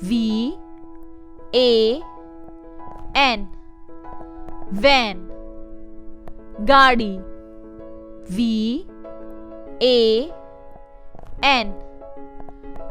V A N, van. Gaadi, V A N,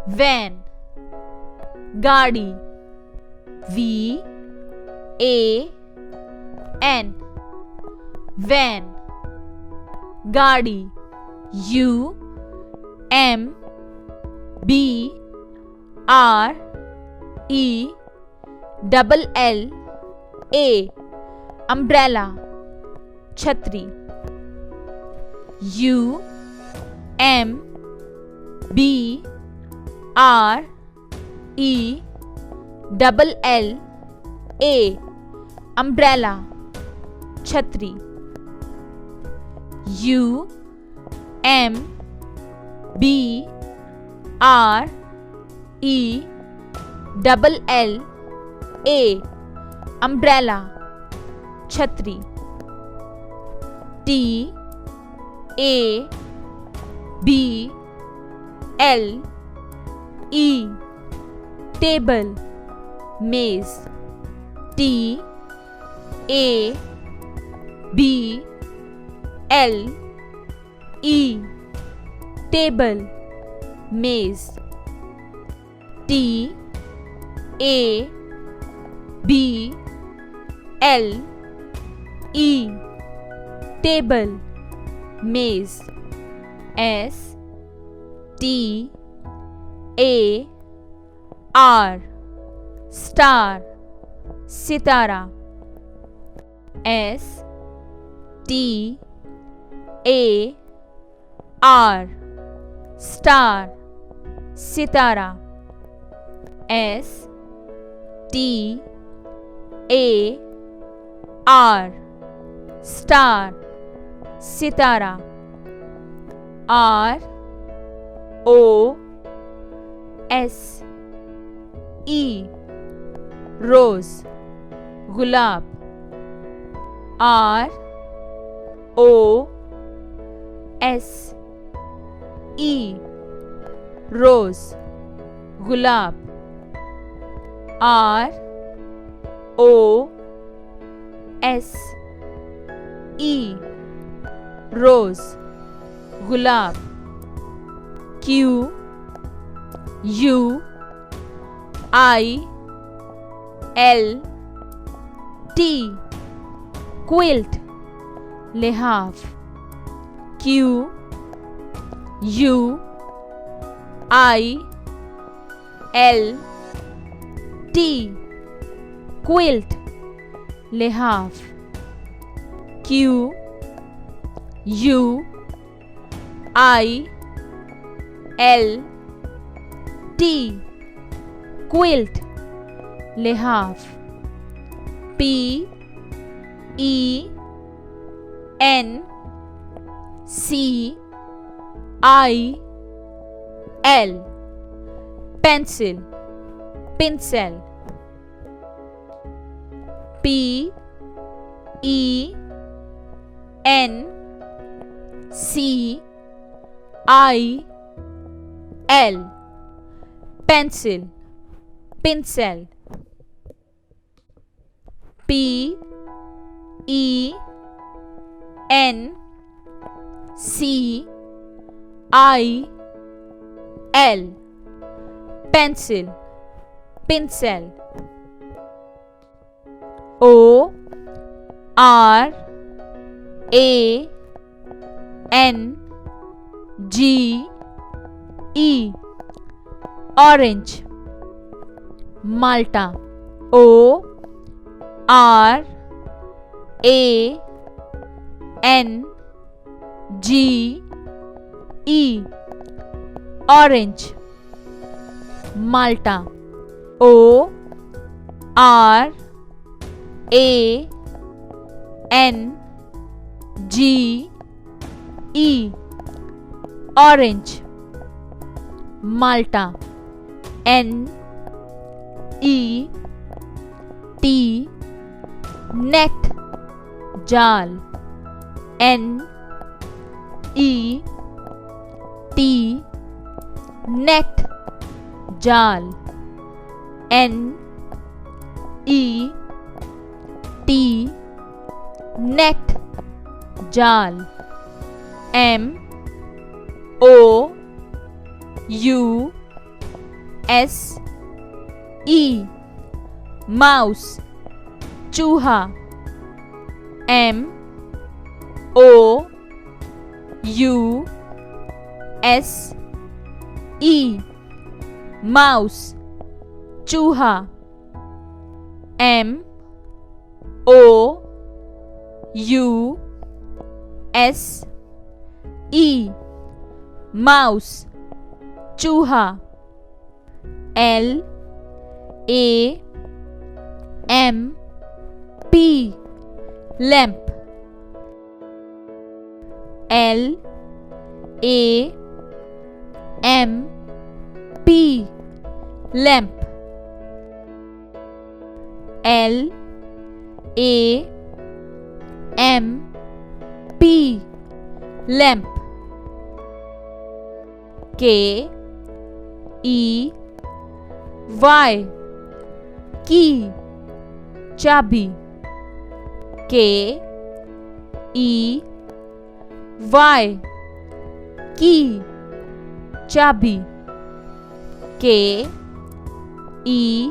van. Gaadi, V A N, van. Gaadi. U M B R E double L A, umbrella. Chhatri, U M B R E double L A, umbrella. Chhatri, U M B R E double L A, umbrella. Chhatri, T A B L E, table. Maze, T A B L E, table. Maze, T A B L E, table. Maze, S T A R, star. Sitara, S T A R, star. Sitara, S T A R, star. Sitara, R O S E, rose. Gulab, R O S E, rose. Gulab, R O S E, rose. Gulab. Q U I L T, quilt. Lehaf, Q U I L T, quilt. Lehaf, Q U I L T, quilt. Lehaf, P E N C I L, pencil. Pincel, P E N C I L, pencil. Pincel, P E N C I L, pencil. Pincel, O R A N G E, orange. Malta, O R A N G E, orange. Malta, O R A N G E, orange. Malta, N E T, net. Jal, N E T, net. Jal, N E T net जाल M O U S E mouse चूहा M O U S E mouse चूहा M O U S E mouse चूहा L A M P lamp L A M P lamp L A M P lamp K E Y key चाबी K E Y key चाबी K E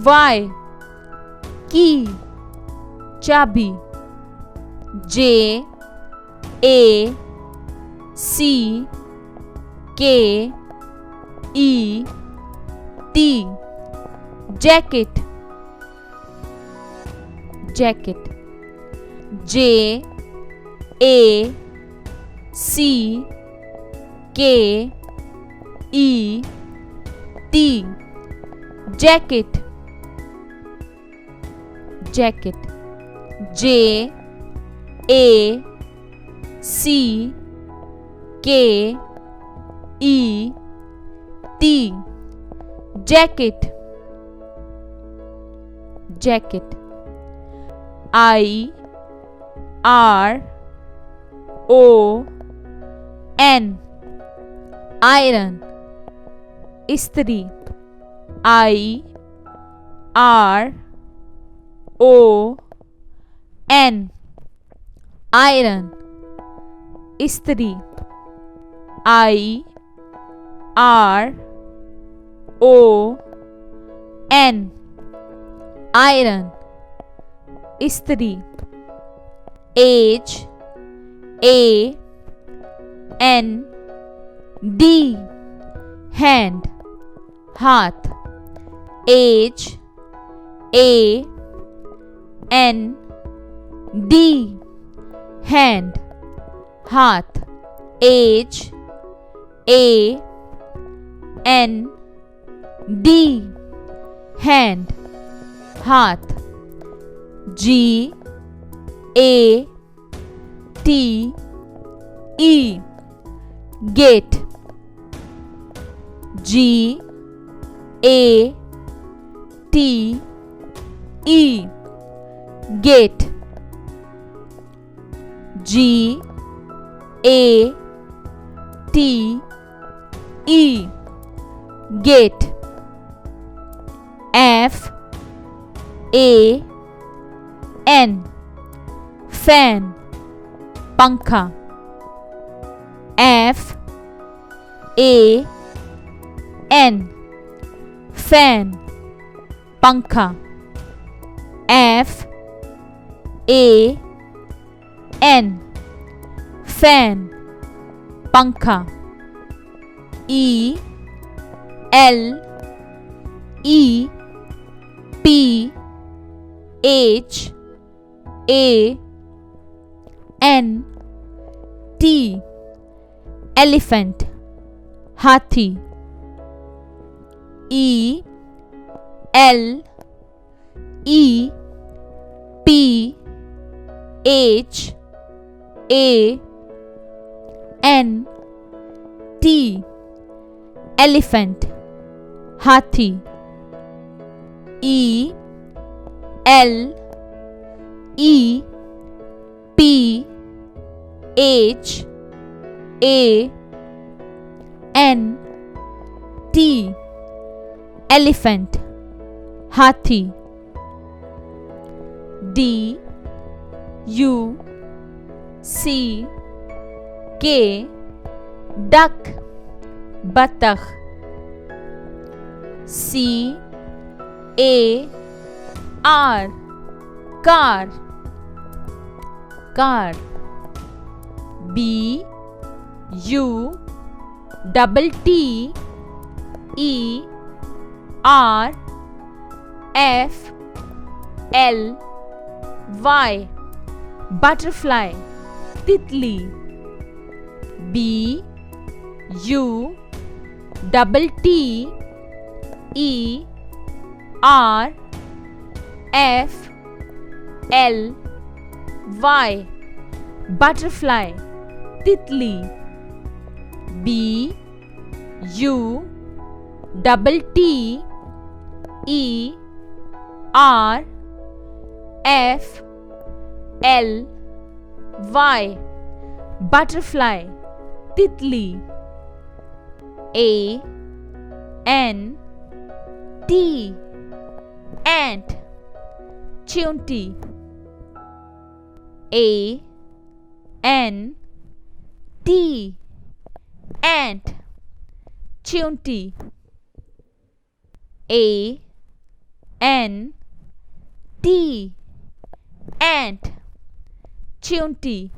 Y key चाबी J A C K E T jacket jacket J A C K E T jacket jacket J A C K E T jacket jacket I R O N iron इस्त्री I R O N iron इस्त्री I R O N iron इस्त्री H A N D hand हाथ H A N D hand हाथ H A N D hand हाथ G A T E gate G A T E gate G A T E gate F A N fan पंखा F A N fan पंखा F A N fan पंखा E L E P H A N T elephant हाथी E L E P H A N T elephant हाथी E L E P H A N T elephant, hathi. D U C K, duck, battakh. C A R, car, car. B U T E R F L Y, butterfly, titli. B U T E R F L Y, butterfly, titli. B U T E R F L Y, butterfly, titli. A N T, ant, chunti. A N T, ant, chunti. A N T, ant, chunti.